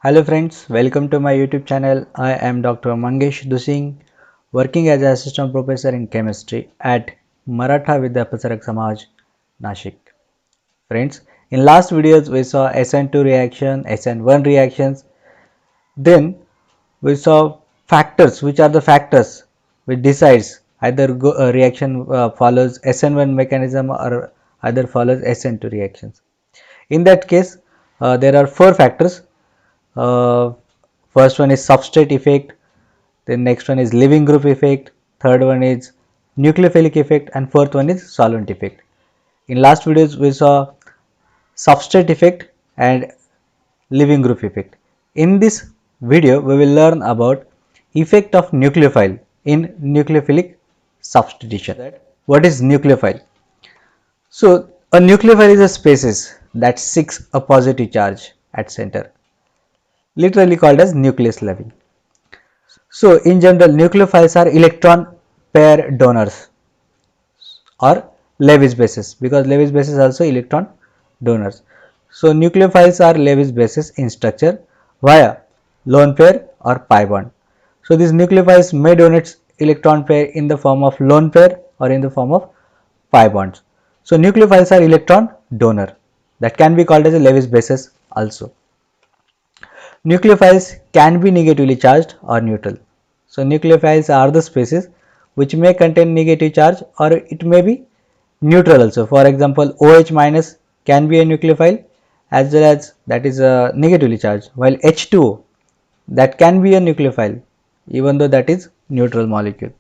Hello friends, welcome to my YouTube channel. I am Dr. Mangesh Dusing, working as an assistant professor in chemistry at Maratha Vidyapasarak Samaj, Nashik. Friends, in last videos we saw SN2 reaction, SN1 reactions. Then we saw factors, which are the factors which decides either a reaction follows SN1 mechanism or either follows SN2 reactions. In that case, there are four factors. Uh, First one is substrate effect, then next one is leaving group effect, third one is nucleophilic effect, and fourth one is solvent effect. In last videos we saw substrate effect and leaving group effect. In this video we will learn about effect of nucleophile in nucleophilic substitution. What is nucleophile? So a nucleophile is a species that seeks a positive charge at center, literally called as nucleus loving. So in general, nucleophiles are electron pair donors or Lewis bases, because Lewis bases also electron donors. So nucleophiles are Lewis bases in structure via lone pair or pi bond. So these nucleophiles may donate electron pair in the form of lone pair or in the form of pi bonds. So nucleophiles are electron donor, that can be called as a Lewis bases also. Nucleophiles can be negatively charged or neutral. So nucleophiles are the species which may contain negative charge or it may be neutral also. For example, OH minus can be a nucleophile as well as that is negatively charged, while H2O, that can be a nucleophile even though that is neutral molecule.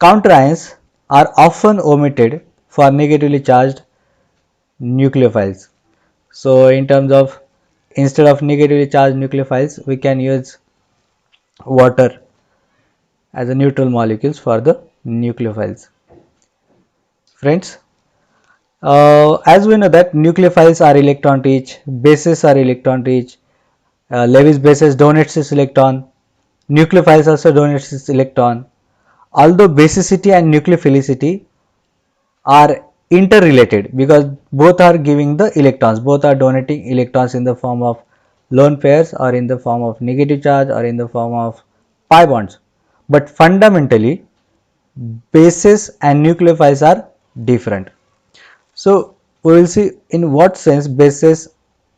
Counterions are often omitted for negatively charged nucleophiles. So in terms of, instead of negatively charged nucleophiles, we can use water as a neutral molecules for the nucleophiles. Friends, as we know that nucleophiles are electron rich, bases are electron rich, Lewis bases donates its electron, nucleophiles also donates its electron. Although basicity and nucleophilicity are interrelated because both are giving the electrons, both are donating electrons in the form of lone pairs or in the form of negative charge or in the form of pi bonds, but fundamentally bases and nucleophiles are different. So we will see in what sense bases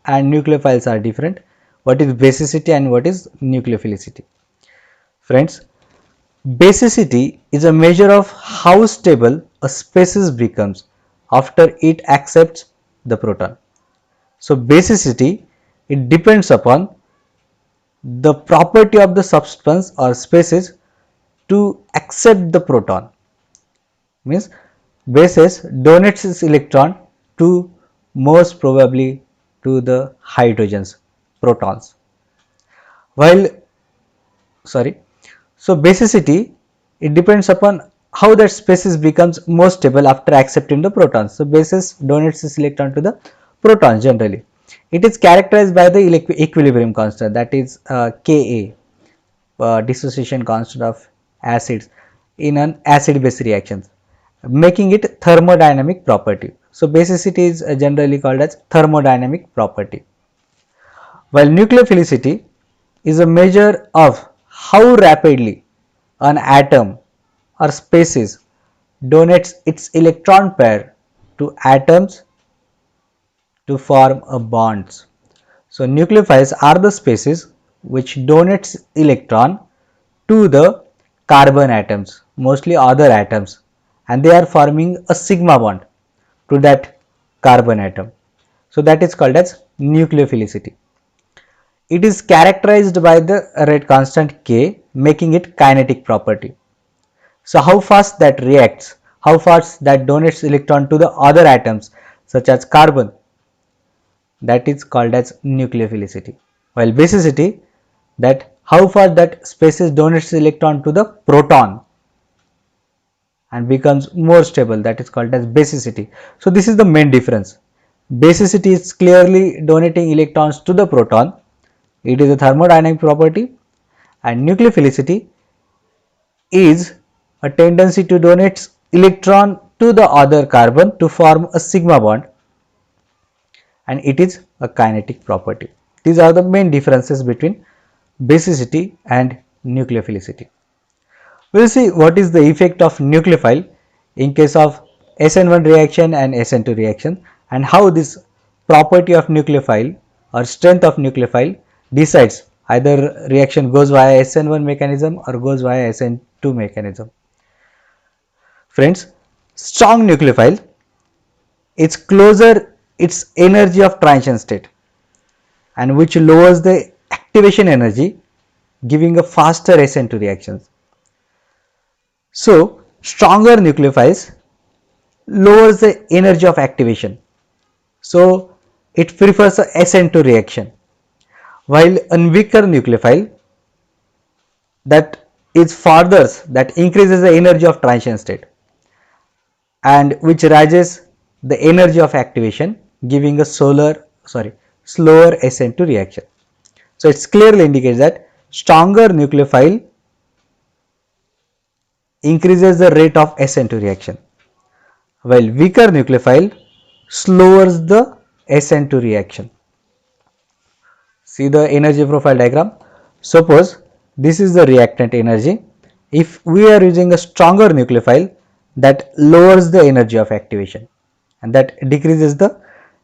and nucleophiles are different, what is basicity and what is nucleophilicity. Friends, basicity is a measure of how stable a species becomes after it accepts the proton. So basicity, it depends upon the property of the substance or species to accept the proton. Means basis donates its electron to most probably to the hydrogens, protons. While so basicity, it depends upon how that species becomes more stable after accepting the protons. So basis donates its electron to the protons generally. It is characterized by the equilibrium constant, that is Ka, dissociation constant of acids in an acid base reactions, making it thermodynamic property. So basicity is generally called as thermodynamic property, while nucleophilicity is a measure of how rapidly an atom or species donates its electron pair to atoms to form a bonds. So nucleophiles are the species which donates electron to the carbon atoms, mostly other atoms, and they are forming a sigma bond to that carbon atom. So that is called as nucleophilicity. It is characterized by the rate constant K, making it kinetic property. So how fast that reacts, how fast that donates electron to the other atoms such as carbon, that is called as nucleophilicity. While basicity, that how fast that species donates electron to the proton and becomes more stable, that is called as basicity. So this is the main difference. Basicity is clearly donating electrons to the proton, it is a thermodynamic property, and nucleophilicity is a tendency to donate electron to the other carbon to form a sigma bond, and it is a kinetic property. These are the main differences between basicity and nucleophilicity. We will see what is the effect of nucleophile in case of SN1 reaction and SN2 reaction, and how this property of nucleophile or strength of nucleophile decides either reaction goes via SN1 mechanism or goes via SN2 mechanism. Friends, strong nucleophile, it's closer its energy of transition state, and which lowers the activation energy, giving a faster SN2 reactions. So, stronger nucleophiles lowers the energy of activation. So, it prefers a SN2 reaction, while a weaker nucleophile that is further that increases the energy of transition state, and which raises the energy of activation, giving a slower SN2 reaction. So, it clearly indicates that stronger nucleophile increases the rate of SN2 reaction, while weaker nucleophile slows the SN2 reaction. See the energy profile diagram. Suppose this is the reactant energy. If we are using a stronger nucleophile, that lowers the energy of activation and that decreases the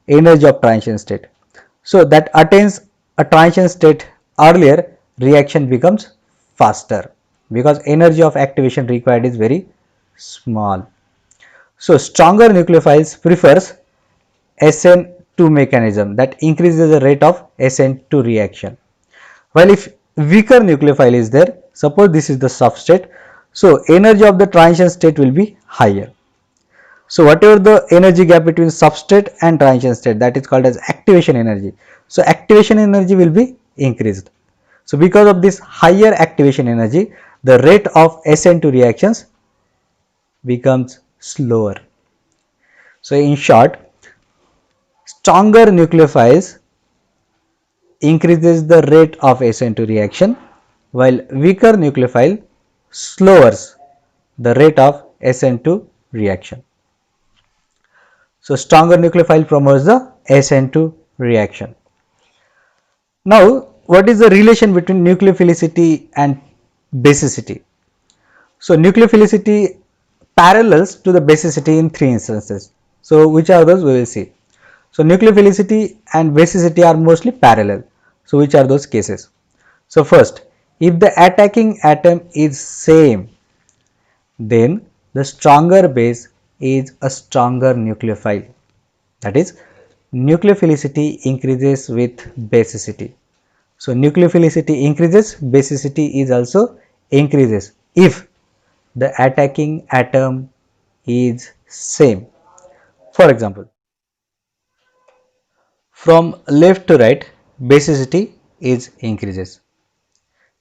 energy of transition state. So that attains a transition state earlier, reaction becomes faster because energy of activation required is very small. So stronger nucleophiles prefers SN2 mechanism that increases the rate of SN2 reaction. While if weaker nucleophile is there, suppose this is the substrate, so energy of the transition state will be higher. So whatever the energy gap between substrate and transition state, that is called as activation energy. So activation energy will be increased. So because of this higher activation energy, the rate of SN2 reactions becomes slower. So in short, stronger nucleophiles increases the rate of SN2 reaction, while weaker nucleophile lowers the rate of SN2 reaction. So stronger nucleophile promotes the SN2 reaction. Now, what is the relation between nucleophilicity and basicity? So nucleophilicity parallels to the basicity in three instances. So which are those we will see. So nucleophilicity and basicity are mostly parallel. So which are those cases? So first, if the attacking atom is same, then the stronger base is a stronger nucleophile. That is, nucleophilicity increases with basicity. So nucleophilicity increases, basicity is also increases if the attacking atom is same. For example, from left to right, basicity is increases.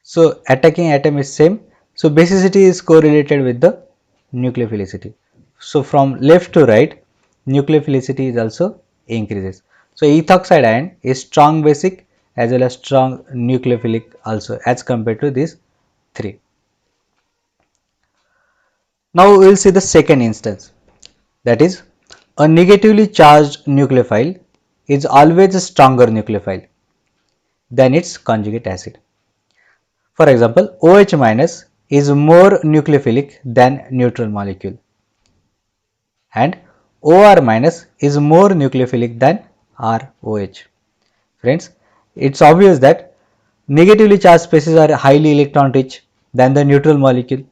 So attacking atom is same. So basicity is correlated with the nucleophilicity. So from left to right, nucleophilicity is also increases. So ethoxide ion is strong basic as well as strong nucleophilic also as compared to these three. Now we will see the second instance, that is a negatively charged nucleophile is always a stronger nucleophile than its conjugate acid. For example, OH minus is more nucleophilic than neutral molecule, and OR minus is more nucleophilic than ROH. Friends, it's obvious that negatively charged species are highly electron rich than the neutral molecule.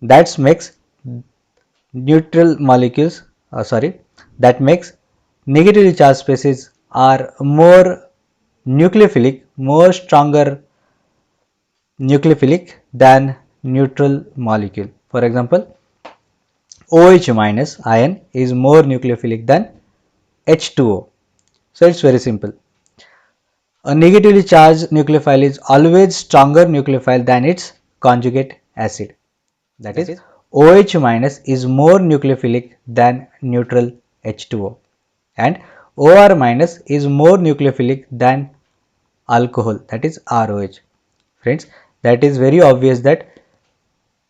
That makes neutral molecules, that makes negatively charged species are more nucleophilic, more stronger nucleophilic than neutral molecule. For example, OH minus ion is more nucleophilic than H2O. So it's very simple. A negatively charged nucleophile is always stronger nucleophile than its conjugate acid. That is, OH minus is more nucleophilic than neutral H2O, and OR minus is more nucleophilic than alcohol, that is ROH. Friends, that is very obvious that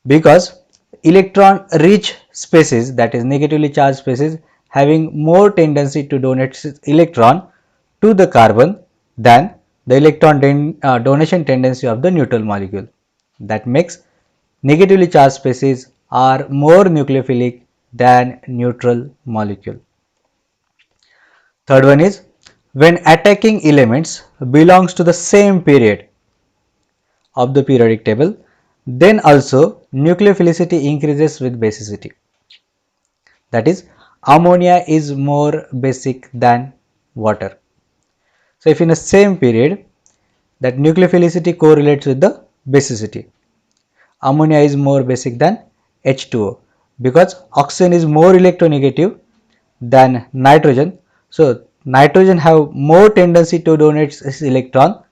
because electron rich species, that is negatively charged species, having more tendency to donate electron to the carbon than the electron donation tendency of the neutral molecule. That makes negatively charged species are more nucleophilic than neutral molecule. Third one is when attacking elements belongs to the same period of the periodic table, then also nucleophilicity increases with basicity. That is, ammonia is more basic than water. So, if in the same period that nucleophilicity correlates with the basicity, ammonia is more basic than H2O because oxygen is more electronegative than nitrogen. So, nitrogen have more tendency to donate its electron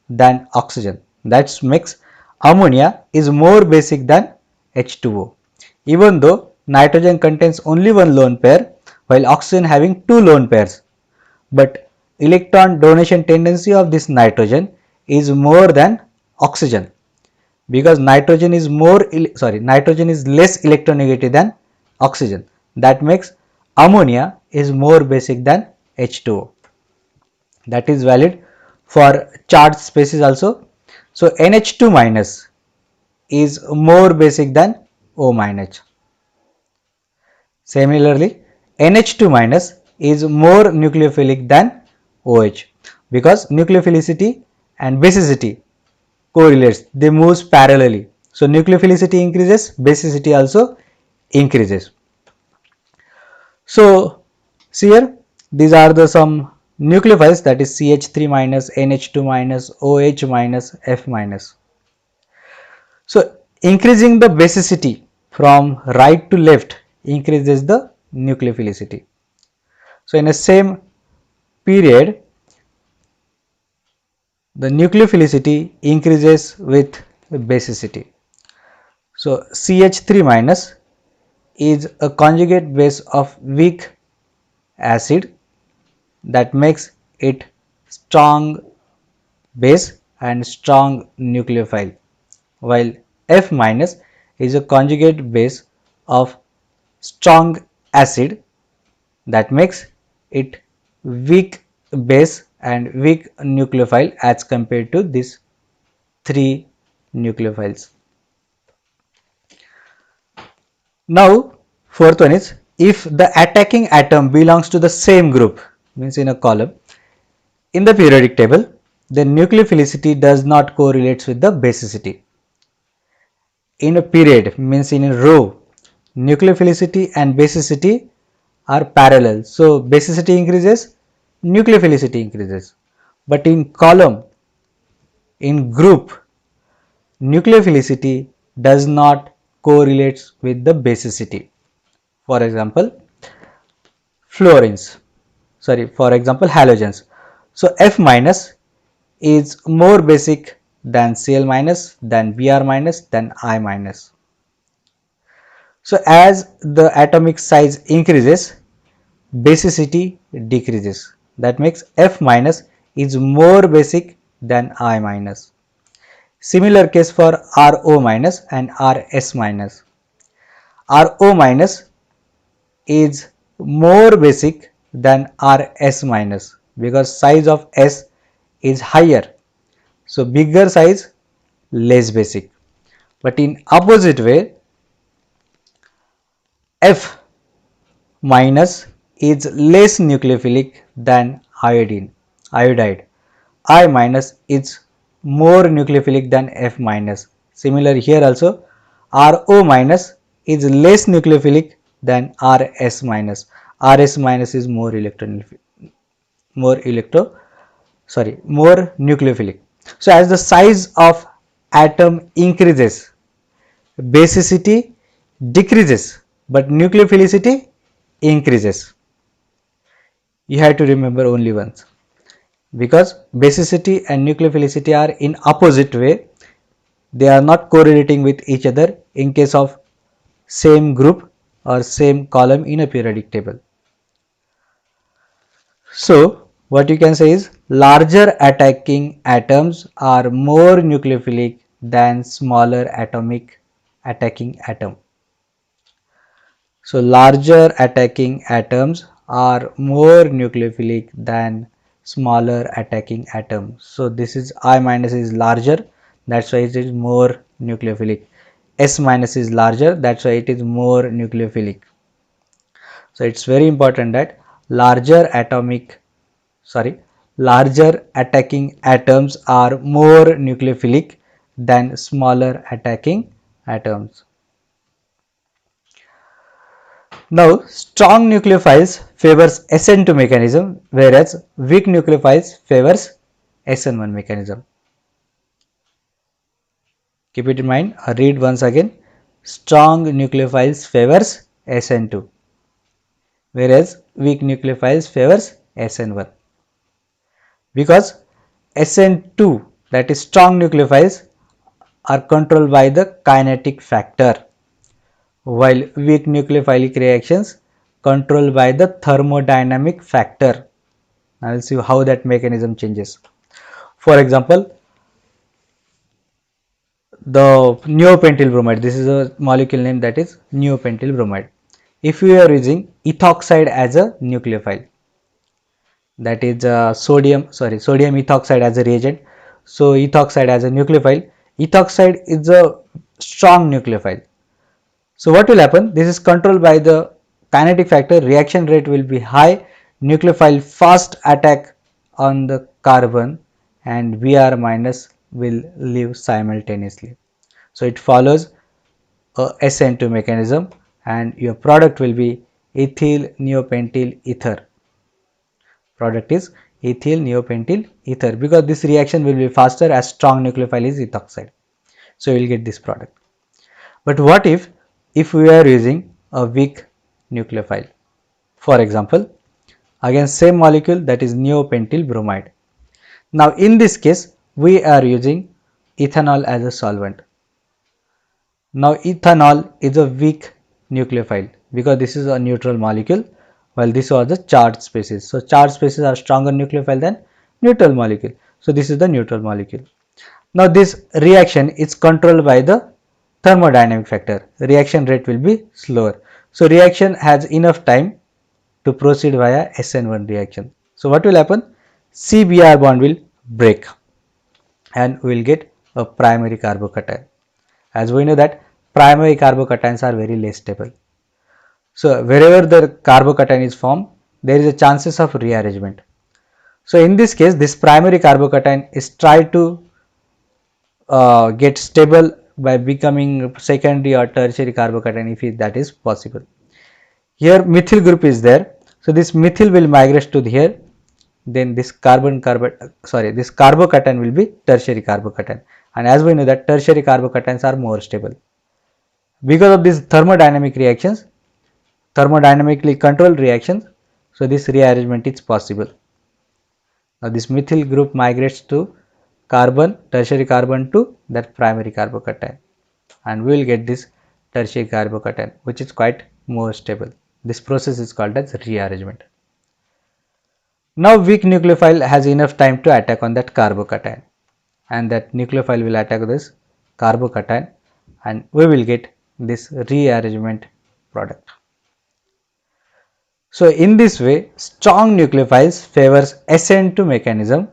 than oxygen. That makes ammonia is more basic than H2O. Even though nitrogen contains only one lone pair while oxygen having two lone pairs, but electron donation tendency of this nitrogen is more than oxygen because nitrogen is nitrogen is less electronegative than oxygen. That makes ammonia is more basic than H2O. That is valid for charged species also. So NH2 minus is more basic than O minus. Similarly, NH2 minus is more nucleophilic than OH because nucleophilicity and basicity correlates, they move parallelly. So nucleophilicity increases, basicity also increases. So see here, these are the some nucleophiles, that is CH3 minus, NH2 minus, OH minus, F minus. So increasing the basicity from right to left increases the nucleophilicity. So in the same period, the nucleophilicity increases with basicity. So CH3 minus is a conjugate base of weak acid that makes it strong base and strong nucleophile, while F minus is a conjugate base of strong acid that makes it weak base and weak nucleophile as compared to these three nucleophiles. Now fourth one is if the attacking atom belongs to the same group, means in a column in the periodic table, then nucleophilicity does not correlate with the basicity. In a period, means in a row, nucleophilicity and basicity are parallel. So basicity increases, nucleophilicity increases. But in column, in group, nucleophilicity does not correlate with the basicity. For example, fluorines, for example halogens. So F minus is more basic than Cl minus, than Br minus, than I minus. So as the atomic size increases, basicity decreases. That makes F minus is more basic than I minus. Similar case for Ro minus and Rs minus. Ro minus is more basic than Rs minus because size of S is higher. So bigger size, less basic. But in opposite way, F minus is less nucleophilic than iodide. I minus is more nucleophilic than F minus. Similar here also, Ro minus is less nucleophilic than Rs minus. Rs minus is more nucleophilic. So as the size of atom increases, basicity decreases but nucleophilicity increases. You have to remember only once, because basicity and nucleophilicity are in opposite way, they are not correlating with each other in case of same group or same column in a periodic table. So what you can say is larger attacking atoms are more nucleophilic than smaller atomic attacking atom. So larger attacking atoms are more nucleophilic than smaller attacking atom. So this is I minus is larger, that's why it is more nucleophilic. S minus is larger, that's why it is more nucleophilic. So it's very important that larger attacking atoms are more nucleophilic than smaller attacking atoms. Now, strong nucleophiles favors SN2 mechanism, whereas weak nucleophiles favors SN1 mechanism. Keep it in mind, read once again. Strong nucleophiles favors SN2, whereas weak nucleophiles favors SN1. Because SN2, that is strong nucleophiles, are controlled by the kinetic factor, while weak nucleophilic reactions controlled by the thermodynamic factor. I will see how that mechanism changes. For example, the neopentyl bromide, this is a molecule name, that is neopentyl bromide. If you are using ethoxide as a nucleophile, that is sodium ethoxide as a reagent, so ethoxide as a nucleophile, ethoxide is a strong nucleophile. So what will happen? This is controlled by the kinetic factor, reaction rate will be high, nucleophile fast attack on the carbon, and Br minus will leave simultaneously. So it follows a SN2 mechanism, and your product will be ethyl neopentyl ether. Product is ethyl neopentyl ether, because this reaction will be faster as strong nucleophile is ethoxide. So you will get this product. But what if we are using a weak nucleophile? For example, again same molecule, that is neopentyl bromide. Now in this case we are using ethanol as a solvent. Now ethanol is a weak nucleophile because this is a neutral molecule, while this was the charged species. So charged species are stronger nucleophile than neutral molecule. So this is the neutral molecule. Now this reaction is controlled by the thermodynamic factor. Reaction rate will be slower. So reaction has enough time to proceed via SN1 reaction. So what will happen? CBr bond will break and we will get a primary carbocation. As we know that primary carbocations are very less stable. So wherever the carbocation is formed, there is a chances of rearrangement. So in this case, this primary carbocation is tried to get stable by becoming secondary or tertiary carbocation if that is possible. Here methyl group is there, so this methyl will migrate to here, then this this carbocation will be tertiary carbocation, and as we know that tertiary carbocations are more stable. Because of these thermodynamic reactions, thermodynamically controlled reactions, so this rearrangement is possible. Now this methyl group migrates to carbon, tertiary carbon to that primary carbocation, and we will get this tertiary carbocation, which is quite more stable. This process is called as rearrangement. Now weak nucleophile has enough time to attack on that carbocation, and that nucleophile will attack this carbocation, and we will get this rearrangement product. So in this way, strong nucleophiles favors SN2 mechanism,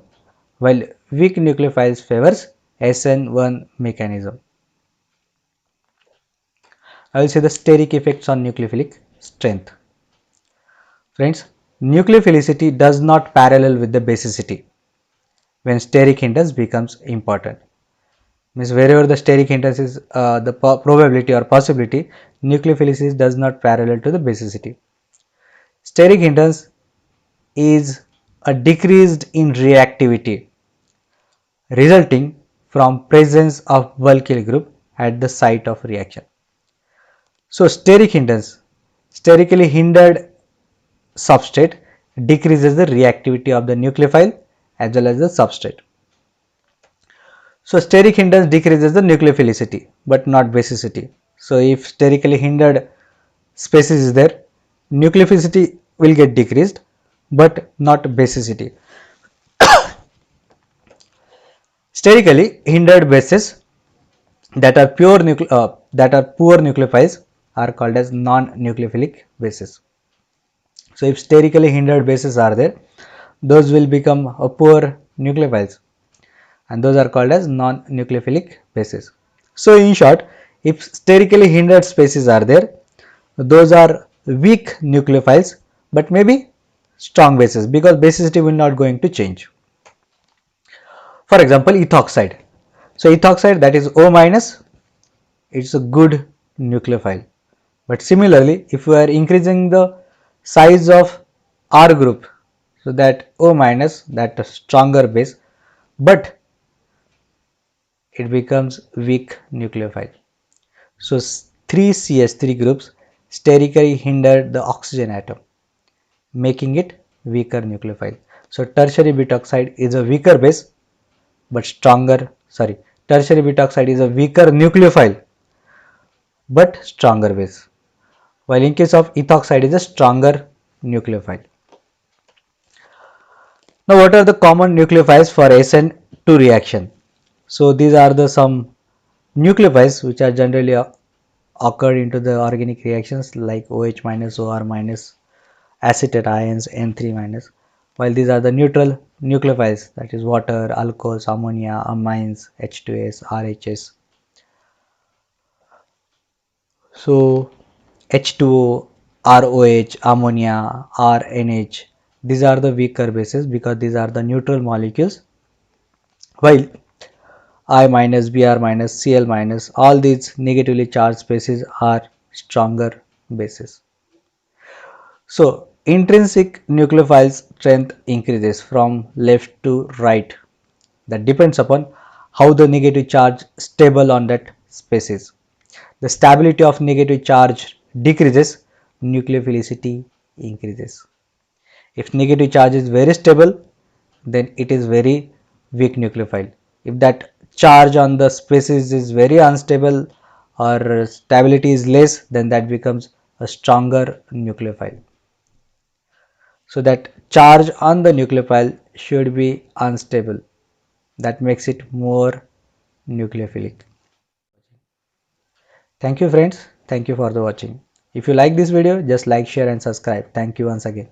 while weak nucleophiles favors SN1 mechanism. I will say the steric effects on nucleophilic strength. Friends, nucleophilicity does not parallel with the basicity when steric hindrance becomes important. Means wherever the steric hindrance is the probability or possibility, nucleophilicity does not parallel to the basicity. Steric hindrance is a decreased in reactivity resulting from presence of bulky group at the site of reaction. So steric hindrance, sterically hindered substrate decreases the reactivity of the nucleophile as well as the substrate. So steric hindrance decreases the nucleophilicity but not basicity. So if sterically hindered species is there, nucleophilicity will get decreased but not basicity. Sterically hindered bases that are poor nucleophiles are called as non-nucleophilic bases. So if sterically hindered bases are there, those will become poor nucleophiles, and those are called as non-nucleophilic bases. So in short, if sterically hindered species are there, those are weak nucleophiles but maybe strong bases because basicity will not going to change. For example, ethoxide. So ethoxide, that is O minus, it's a good nucleophile. But similarly, if we are increasing the size of R group, so that O minus, that a stronger base, but it becomes weak nucleophile. So 3 CH3 groups sterically hinder the oxygen atom, making it weaker nucleophile. So tertiary butoxide is a weaker base but stronger, tertiary butoxide is a weaker nucleophile but stronger base, while in case of ethoxide is a stronger nucleophile. Now what are the common nucleophiles for SN2 reaction? So these are the some nucleophiles which are generally occurred into the organic reactions like OH minus, OR minus, acetate ions, N3 minus, while these are the neutral nucleophiles, that is water, alcohols, ammonia, amines, H2S, RHS. So H2O, ROH, ammonia, RNH, these are the weaker bases because these are the neutral molecules, while I minus, Br minus, Cl minus, all these negatively charged species are stronger bases. So intrinsic nucleophile strength increases from left to right. That depends upon how the negative charge stable on that species. The stability of negative charge decreases, nucleophilicity increases. If negative charge is very stable, then it is very weak nucleophile. If that charge on the species is very unstable or stability is less, then that becomes a stronger nucleophile. So that charge on the nucleophile should be unstable. That makes it more nucleophilic. Thank you friends. Thank you for the watching. If you like this video, just like, share and subscribe. Thank you once again.